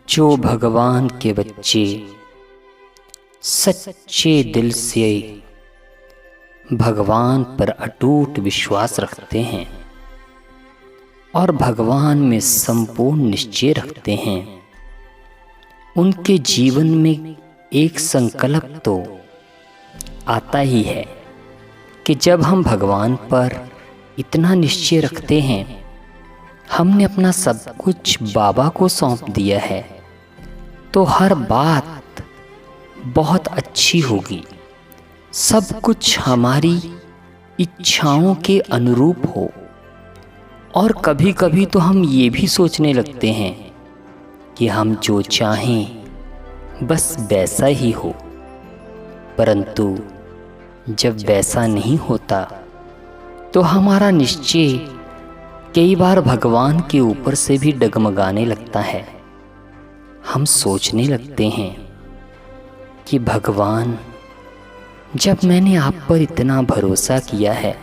जो भगवान के बच्चे सच्चे दिल से भगवान पर अटूट विश्वास रखते हैं और भगवान में संपूर्ण निश्चय रखते हैं, उनके जीवन में एक संकल्प तो आता ही है कि जब हम भगवान पर इतना निश्चय रखते हैं, हमने अपना सब कुछ बाबा को सौंप दिया है, तो हर बात बहुत अच्छी होगी, सब कुछ हमारी इच्छाओं के अनुरूप हो। और कभी कभी तो हम ये भी सोचने लगते हैं कि हम जो चाहें बस वैसा ही हो, परंतु जब वैसा नहीं होता तो हमारा निश्चय कई बार भगवान के ऊपर से भी डगमगाने लगता है। हम सोचने लगते हैं कि भगवान, जब मैंने आप पर इतना भरोसा किया है,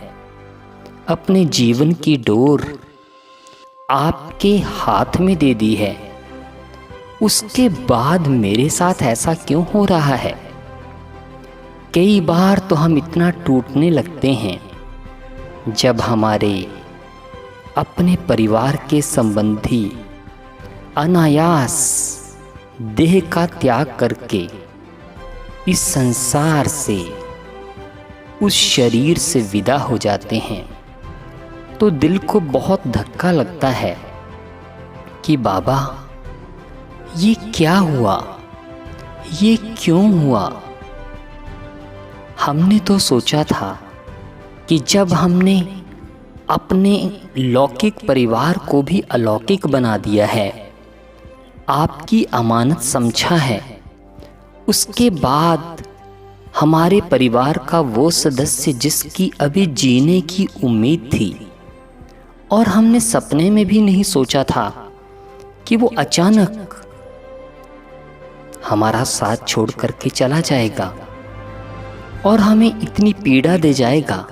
अपने जीवन की डोर आपके हाथ में दे दी है, उसके बाद मेरे साथ ऐसा क्यों हो रहा है? कई बार तो हम इतना टूटने लगते हैं जब हमारे अपने परिवार के संबंधी अनायास देह का त्याग करके इस संसार से, उस शरीर से विदा हो जाते हैं, तो दिल को बहुत धक्का लगता है कि बाबा, ये क्या हुआ, ये क्यों हुआ? हमने तो सोचा था कि जब हमने अपने लौकिक परिवार को भी अलौकिक बना दिया है, आपकी अमानत समझा है, उसके बाद हमारे परिवार का वो सदस्य जिसकी अभी जीने की उम्मीद थी और हमने सपने में भी नहीं सोचा था कि वो अचानक हमारा साथ छोड़ करके चला जाएगा और हमें इतनी पीड़ा दे जाएगा,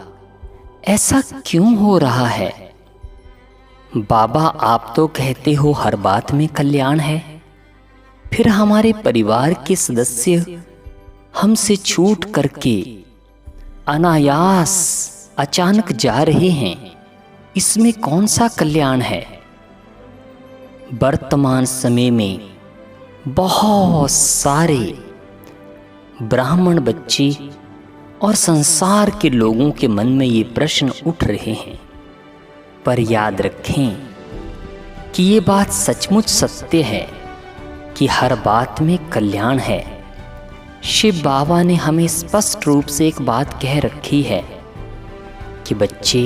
ऐसा क्यों हो रहा है? बाबा, आप तो कहते हो हर बात में कल्याण है, फिर हमारे परिवार के सदस्य हमसे छूट करके अनायास अचानक जा रहे हैं, इसमें कौन सा कल्याण है? वर्तमान समय में बहुत सारे ब्राह्मण बच्चे और संसार के लोगों के मन में ये प्रश्न उठ रहे हैं, पर याद रखें कि ये बात सचमुच सत्य है कि हर बात में कल्याण है। शिव बाबा ने हमें स्पष्ट रूप से एक बात कह रखी है कि बच्चे,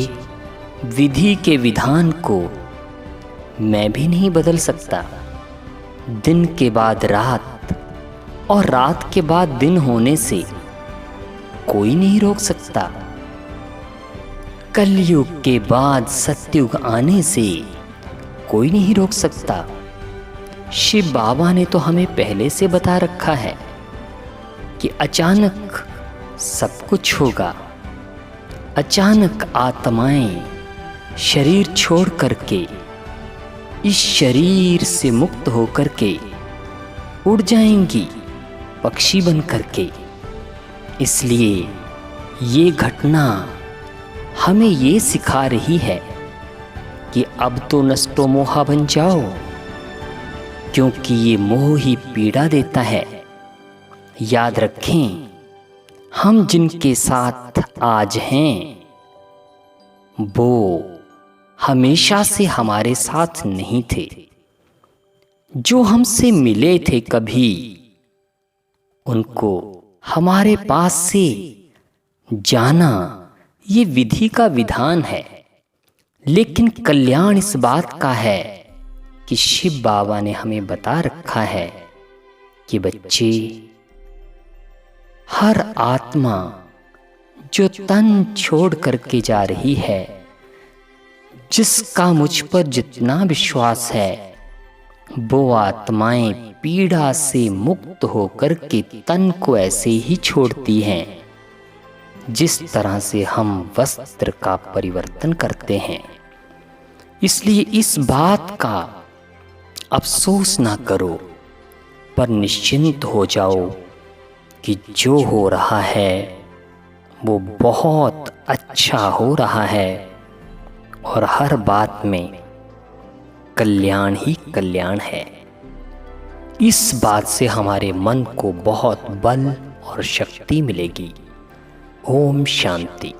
विधि के विधान को मैं भी नहीं बदल सकता। दिन के बाद रात और रात के बाद दिन होने से कोई नहीं रोक सकता। कलयुग के बाद सतयुग आने से कोई नहीं रोक सकता। शिव बाबा ने तो हमें पहले से बता रखा है कि अचानक सब कुछ होगा। अचानक आत्माएं शरीर छोड़ करके, इस शरीर से मुक्त होकर के उड़ जाएंगी पक्षी बन करके। इसलिए ये घटना हमें ये सिखा रही है कि अब तो नष्टो मोहा बन जाओ, क्योंकि ये मोह ही पीड़ा देता है। याद रखें, हम जिनके साथ आज हैं वो हमेशा से हमारे साथ नहीं थे। जो हमसे मिले थे कभी, उनको हमारे पास से जाना ये विधि का विधान है, लेकिन कल्याण इस बात का है कि शिव बाबा ने हमें बता रखा है कि बच्चे, हर आत्मा जो तन छोड़ करके जा रही है, जिसका मुझ पर जितना विश्वास है, वो आत्माएं पीड़ा से मुक्त होकर के तन को ऐसे ही छोड़ती हैं जिस तरह से हम वस्त्र का परिवर्तन करते हैं। इसलिए इस बात का अफसोस ना करो पर निश्चिंत हो जाओ कि जो हो रहा है वो बहुत अच्छा हो रहा है और हर बात में कल्याण ही कल्याण है। इस बात से हमारे मन को बहुत बल और शक्ति मिलेगी। ओम शांति।